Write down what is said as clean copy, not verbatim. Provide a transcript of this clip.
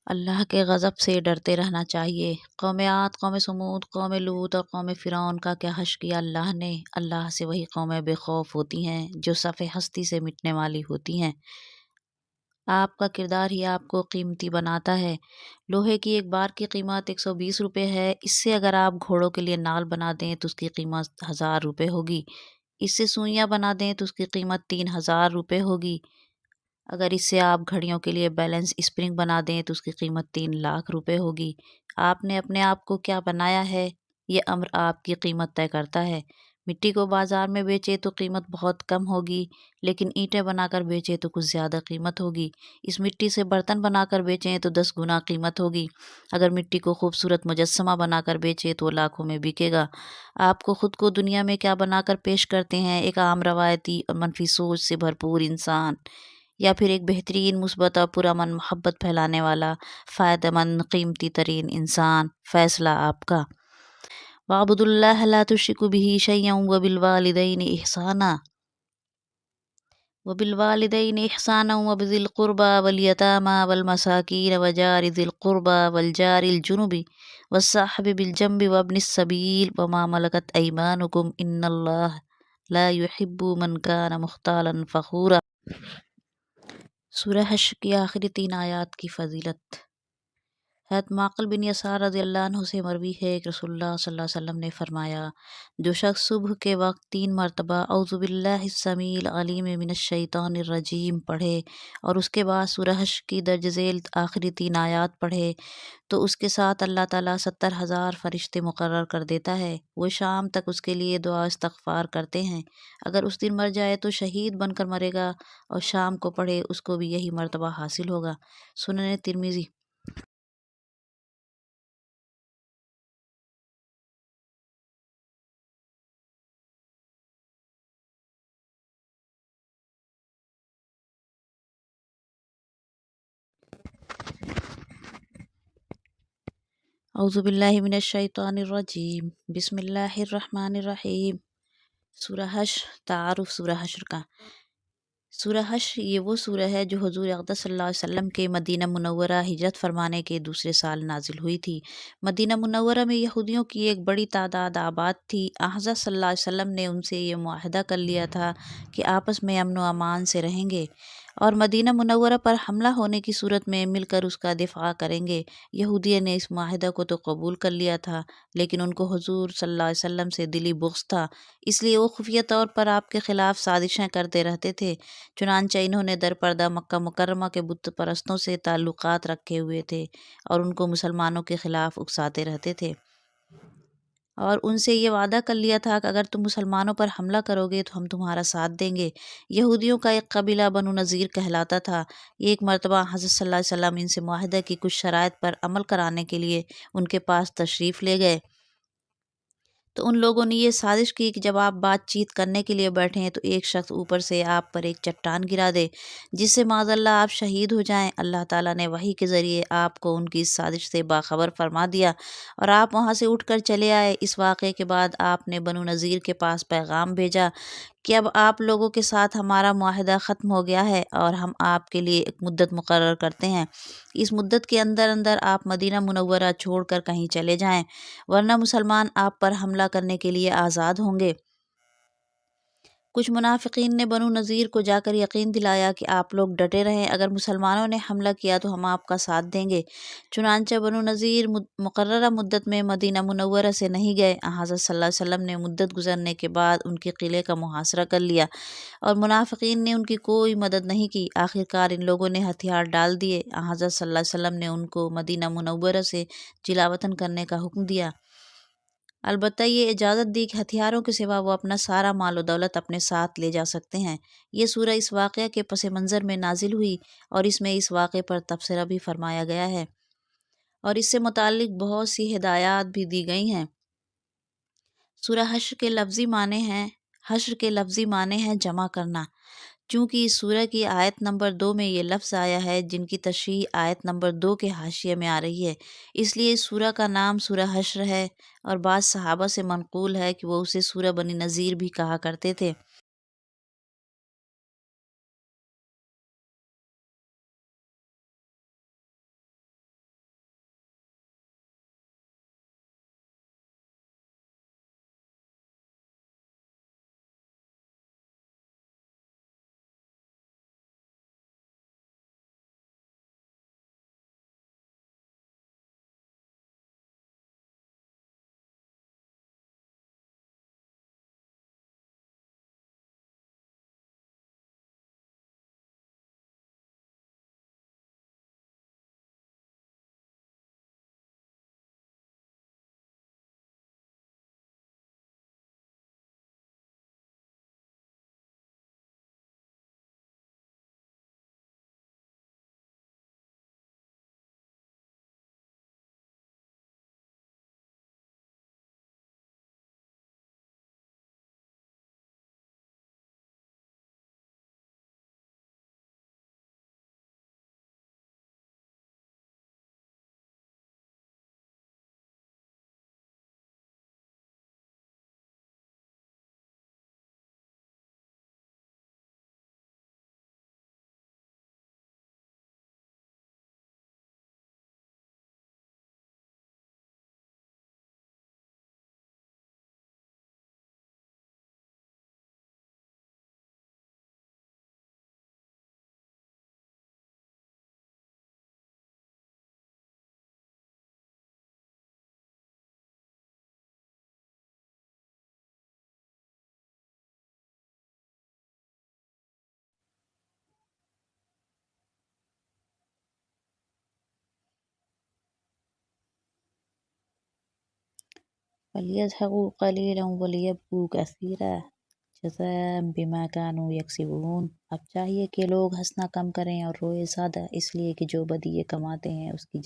اللہ کے غضب سے ڈرتے رہنا چاہیے۔ قوم عاد، قوم سمود، قوم لوط اور قوم فرعون کا کیا حشر کیا اللہ نے۔ اللہ سے وہی قومیں بے خوف ہوتی ہیں جو صف ہستی سے مٹنے والی ہوتی ہیں۔ آپ کا کردار ہی آپ کو قیمتی بناتا ہے۔ لوہے کی ایک بار کی قیمت 120 روپے ہے۔ اس سے اگر آپ گھوڑوں کے لیے نال بنا دیں تو اس کی قیمت 1000 روپے ہوگی۔ اس سے سوئیاں بنا دیں تو اس کی قیمت 3000 روپے ہوگی۔ اگر اس سے آپ گھڑیوں کے لیے بیلنس اسپرنگ بنا دیں تو اس کی قیمت 3 لاکھ روپے ہوگی۔ آپ نے اپنے آپ کو کیا بنایا ہے، یہ امر آپ کی قیمت طے کرتا ہے۔ مٹی کو بازار میں بیچے تو قیمت بہت کم ہوگی، لیکن اینٹیں بنا کر بیچے تو کچھ زیادہ قیمت ہوگی۔ اس مٹی سے برتن بنا کر بیچیں تو 10 گنا قیمت ہوگی۔ اگر مٹی کو خوبصورت مجسمہ بنا کر بیچے تو لاکھوں میں بکے گا۔ آپ کو خود کو دنیا میں کیا بنا کر پیش کرتے ہیں، ایک عام روایتی اور منفی سوچ سے بھرپور انسان، یا پھر ایک بہترین مثبت اور پرامن محبت پھیلانے والا فائدہ مند قیمتی ترین انسان؟ فیصلہ آپ کا۔ وَاعْبُدُوا اللَّهَ لَا تُشْرِكُوا بِهِ شَيْئًا وَبِالْوَالِدَيْنِ إِحْسَانًا وَبِذِي الْقُرْبَى وَالْيَتَامَى وَالْمَسَاكِينِ وَجَارِ ذِي الْقُرْبَى وَالْجَارِ الْجُنُبِ وَالصَّاحِبِ بِالْجَنبِ وَابْنِ السَّبِيلِ وَمَا مَلَكَتْ أَيْمَانُكُمْ إِنَّ اللَّهَ لَا يُحِبُّ مَنْ كَانَ مُخْتَالًا فَخُورًا۔ سورہ حشر کی آخری 3 آیات کی فضیلت۔ حضرت معقل بن یسار رضی اللہ عنہ سے مروی ہے کہ رسول اللہ صلی اللہ علیہ وسلم نے فرمایا، جو شخص صبح کے وقت 3 مرتبہ اعوذ باللہ السمیع العلیم من الشیطان الرجیم پڑھے اور اس کے بعد سورہ حشر کی درج ذیل آخری 3 آیات پڑھے تو اس کے ساتھ اللہ تعالیٰ 70,000 فرشتے مقرر کر دیتا ہے۔ وہ شام تک اس کے لیے دعا استغفار کرتے ہیں۔ اگر اس دن مر جائے تو شہید بن کر مرے گا، اور شام کو پڑھے اس کو بھی یہی مرتبہ حاصل ہوگا۔ سنن ترمذی۔ اعوذ باللہ من الشیطان الرجیم، بسم اللہ الرحمن الرحیم۔ سورہ حشر، تعارف سورہ حشر کا۔ سورہ حشر یہ وہ سورہ ہے جو حضور اقدس صلی اللہ علیہ وسلم کے مدینہ منورہ ہجرت فرمانے کے دوسرے سال نازل ہوئی تھی۔ مدینہ منورہ میں یہودیوں کی ایک بڑی تعداد آباد تھی۔ حضرت صلی اللہ علیہ وسلم نے ان سے یہ معاہدہ کر لیا تھا کہ آپس میں امن و امان سے رہیں گے اور مدینہ منورہ پر حملہ ہونے کی صورت میں مل کر اس کا دفاع کریں گے۔ یہودیوں نے اس معاہدہ کو تو قبول کر لیا تھا، لیکن ان کو حضور صلی اللہ علیہ وسلم سے دلی بغض تھا، اس لیے وہ خفیہ طور پر آپ کے خلاف سازشیں کرتے رہتے تھے۔ چنانچہ انہوں نے در پردہ مکہ مکرمہ کے بت پرستوں سے تعلقات رکھے ہوئے تھے اور ان کو مسلمانوں کے خلاف اکساتے رہتے تھے، اور ان سے یہ وعدہ کر لیا تھا کہ اگر تم مسلمانوں پر حملہ کرو گے تو ہم تمہارا ساتھ دیں گے۔ یہودیوں کا ایک قبیلہ بنو نذیر کہلاتا تھا۔ ایک مرتبہ حضرت صلی اللہ علیہ وسلم ان سے معاہدے کی کچھ شرائط پر عمل کرانے کے لیے ان کے پاس تشریف لے گئے تو ان لوگوں نے یہ سازش کی کہ جب آپ بات چیت کرنے کے لیے بیٹھیں تو ایک شخص اوپر سے آپ پر ایک چٹان گرا دے جس سے معاذ اللہ آپ شہید ہو جائیں۔ اللہ تعالیٰ نے وحی کے ذریعے آپ کو ان کی اس سازش سے باخبر فرما دیا اور آپ وہاں سے اٹھ کر چلے آئے۔ اس واقعے کے بعد آپ نے بنو نذیر کے پاس پیغام بھیجا کہ اب آپ لوگوں کے ساتھ ہمارا معاہدہ ختم ہو گیا ہے اور ہم آپ کے لیے ایک مدت مقرر کرتے ہیں۔ اس مدت کے اندر اندر آپ مدینہ منورہ چھوڑ کر کہیں چلے جائیں، ورنہ مسلمان آپ پر حملہ کرنے کے لیے آزاد ہوں گے۔ کچھ منافقین نے بنو نذیر کو جا کر یقین دلایا کہ آپ لوگ ڈٹے رہیں، اگر مسلمانوں نے حملہ کیا تو ہم آپ کا ساتھ دیں گے۔ چنانچہ بنو نذیر مقررہ مدت میں مدینہ منورہ سے نہیں گئے۔ حضرت صلی اللہ علیہ وسلم نے مدت گزرنے کے بعد ان کے قلعے کا محاصرہ کر لیا اور منافقین نے ان کی کوئی مدد نہیں کی۔ آخرکار ان لوگوں نے ہتھیار ڈال دیے۔ حضرت صلی اللہ علیہ وسلم نے ان کو مدینہ منورہ سے جلا وطن کرنے کا حکم دیا، البتہ یہ اجازت دی کہ ہتھیاروں کے سوا وہ اپنا سارا مال و دولت اپنے ساتھ لے جا سکتے ہیں۔ یہ سورہ اس واقعہ کے پس منظر میں نازل ہوئی اور اس میں اس واقعے پر تبصرہ بھی فرمایا گیا ہے اور اس سے متعلق بہت سی ہدایات بھی دی گئی ہیں۔ سورہ حشر کے لفظی معنی ہیں جمع کرنا۔ چونکہ اس سورہ کی آیت نمبر 2 میں یہ لفظ آیا ہے جن کی تشریح آیت نمبر 2 کے حاشیے میں آ رہی ہے، اس لیے اس سورہ کا نام سورہ حشر ہے، اور بعض صحابہ سے منقول ہے کہ وہ اسے سورہ بنی نذیر بھی کہا کرتے تھے۔ فَلْيَضْحَكُوا قَلِيلًا وَلْيَبْكُوا كَثِيرًا جزاء بما كانوا یکسبون۔ اب چاہیے کہ لوگ ہنسنا کم کریں اور روئے زیادہ، اس لیے کہ جو بدی یہ کماتے ہیں اس کی